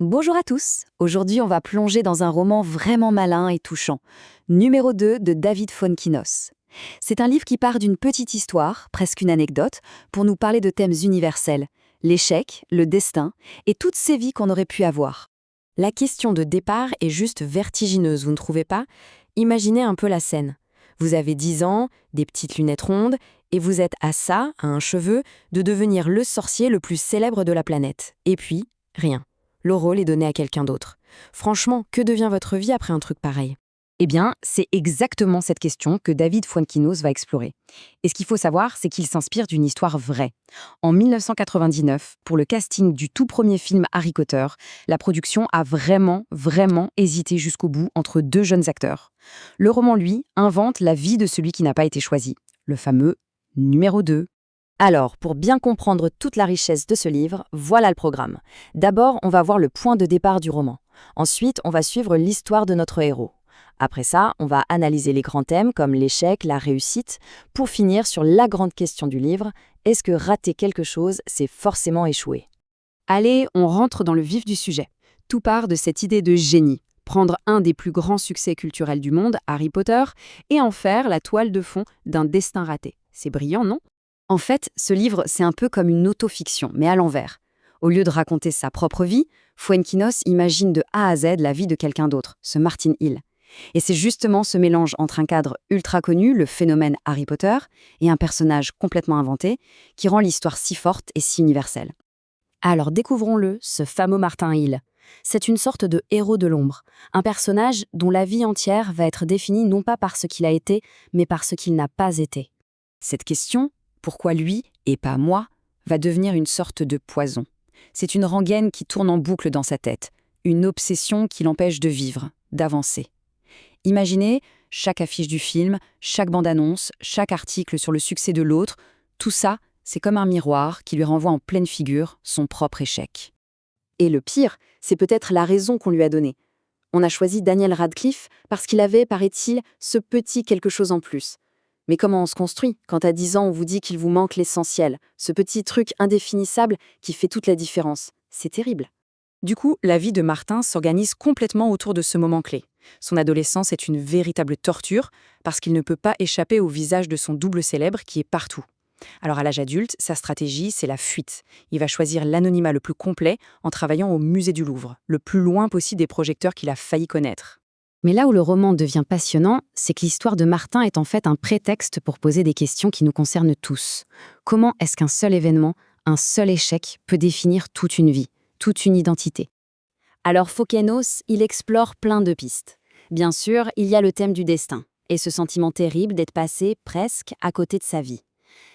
Bonjour à tous. Aujourd'hui, on va plonger dans un roman vraiment malin et touchant. Numéro 2 de David Fontkinos. C'est un livre qui part d'une petite histoire, presque une anecdote, pour nous parler de thèmes universels. L'échec, le destin et toutes ces vies qu'on aurait pu avoir. La question de départ est juste vertigineuse, vous ne trouvez pas? Imaginez un peu la scène. Vous avez 10 ans, des petites lunettes rondes, et vous êtes à ça, à un cheveu, de devenir le sorcier le plus célèbre de la planète. Et puis, rien. Le rôle est donné à quelqu'un d'autre. Franchement, que devient votre vie après un truc pareil? Eh bien, c'est exactement cette question que David Fontkinos va explorer. Et ce qu'il faut savoir, c'est qu'il s'inspire d'une histoire vraie. En 1999, pour le casting du tout premier film Harry Potter, la production a vraiment hésité jusqu'au bout entre deux jeunes acteurs. Le roman, lui, invente la vie de celui qui n'a pas été choisi, le fameux numéro 2. Alors, pour bien comprendre toute la richesse de ce livre, voilà le programme. D'abord, on va voir le point de départ du roman. Ensuite, on va suivre l'histoire de notre héros. Après ça, on va analyser les grands thèmes comme l'échec, la réussite, pour finir sur la grande question du livre, est-ce que rater quelque chose, c'est forcément échouer? Allez, on rentre dans le vif du sujet. Tout part de cette idée de génie, prendre un des plus grands succès culturels du monde, Harry Potter, et en faire la toile de fond d'un destin raté. C'est brillant, non? En fait, ce livre, c'est un peu comme une autofiction, mais à l'envers. Au lieu de raconter sa propre vie, Fuenquinos imagine de A à Z la vie de quelqu'un d'autre, ce Martin Hill. Et c'est justement ce mélange entre un cadre ultra connu, le phénomène Harry Potter, et un personnage complètement inventé, qui rend l'histoire si forte et si universelle. Alors découvrons-le, ce fameux Martin Hill. C'est une sorte de héros de l'ombre, un personnage dont la vie entière va être définie non pas par ce qu'il a été, mais par ce qu'il n'a pas été. Cette question, pourquoi lui et pas moi, va devenir une sorte de poison. C'est une rengaine qui tourne en boucle dans sa tête, une obsession qui l'empêche de vivre, d'avancer. Imaginez chaque affiche du film, chaque bande-annonce, chaque article sur le succès de l'autre, tout ça, c'est comme un miroir qui lui renvoie en pleine figure son propre échec. Et le pire, c'est peut-être la raison qu'on lui a donnée. On a choisi Daniel Radcliffe parce qu'il avait, paraît-il, ce petit quelque chose en plus. Mais comment on se construit quand à 10 ans on vous dit qu'il vous manque l'essentiel, ce petit truc indéfinissable qui fait toute la différence? C'est terrible. Du coup, la vie de Martin s'organise complètement autour de ce moment clé. Son adolescence est une véritable torture parce qu'il ne peut pas échapper au visage de son double célèbre qui est partout. Alors à l'âge adulte, sa stratégie, c'est la fuite. Il va choisir l'anonymat le plus complet en travaillant au musée du Louvre, le plus loin possible des projecteurs qu'il a failli connaître. Mais là où le roman devient passionnant, c'est que l'histoire de Martin est en fait un prétexte pour poser des questions qui nous concernent tous. Comment est-ce qu'un seul événement, un seul échec peut définir toute une vie, toute une identité? Alors Fontkinos, il explore plein de pistes. Bien sûr, il y a le thème du destin, et ce sentiment terrible d'être passé presque à côté de sa vie.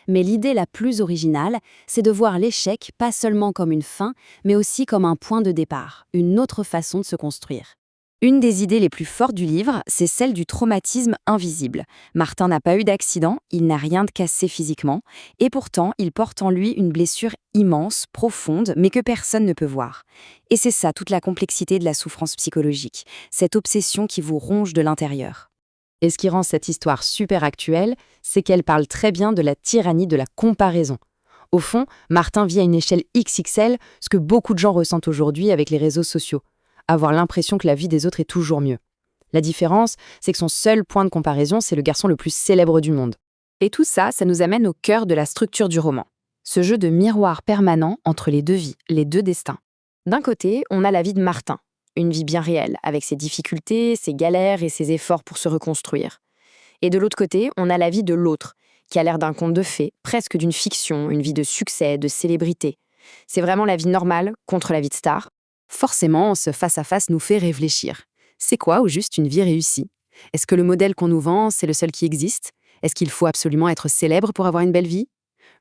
Mais l'idée la plus originale, c'est de voir l'échec pas seulement comme une fin, mais aussi comme un point de départ, une autre façon de se construire. Une des idées les plus fortes du livre, c'est celle du traumatisme invisible. Martin n'a pas eu d'accident, il n'a rien de cassé physiquement, et pourtant il porte en lui une blessure immense, profonde, mais que personne ne peut voir. Et c'est ça toute la complexité de la souffrance psychologique, cette obsession qui vous ronge de l'intérieur. Et ce qui rend cette histoire super actuelle, c'est qu'elle parle très bien de la tyrannie de la comparaison. Au fond, Martin vit à une échelle XXL, ce que beaucoup de gens ressentent aujourd'hui avec les réseaux sociaux. Avoir l'impression que la vie des autres est toujours mieux. La différence, c'est que son seul point de comparaison, c'est le garçon le plus célèbre du monde. Et tout ça, ça nous amène au cœur de la structure du roman. Ce jeu de miroir permanent entre les deux vies, les deux destins. D'un côté, on a la vie de Martin, une vie bien réelle, avec ses difficultés, ses galères et ses efforts pour se reconstruire. Et de l'autre côté, on a la vie de l'autre, qui a l'air d'un conte de fées, presque d'une fiction, une vie de succès, de célébrité. C'est vraiment la vie normale contre la vie de star. Forcément, ce face-à-face nous fait réfléchir. C'est quoi, au juste, une vie réussie? Est-ce que le modèle qu'on nous vend, c'est le seul qui existe? Est-ce qu'il faut absolument être célèbre pour avoir une belle vie?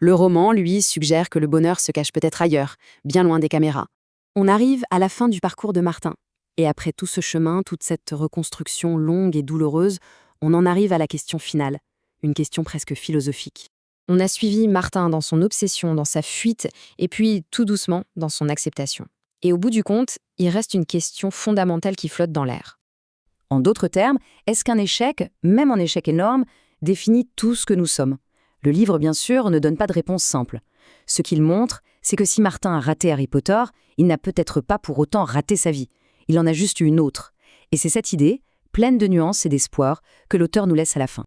Le roman, lui, suggère que le bonheur se cache peut-être ailleurs, bien loin des caméras. On arrive à la fin du parcours de Martin. Et après tout ce chemin, toute cette reconstruction longue et douloureuse, on en arrive à la question finale, une question presque philosophique. On a suivi Martin dans son obsession, dans sa fuite, et puis tout doucement dans son acceptation. Et au bout du compte, il reste une question fondamentale qui flotte dans l'air. En d'autres termes, est-ce qu'un échec, même un échec énorme, définit tout ce que nous sommes? Le livre, bien sûr, ne donne pas de réponse simple. Ce qu'il montre, c'est que si Martin a raté Harry Potter, il n'a peut-être pas pour autant raté sa vie. Il en a juste eu une autre. Et c'est cette idée, pleine de nuances et d'espoir, que l'auteur nous laisse à la fin.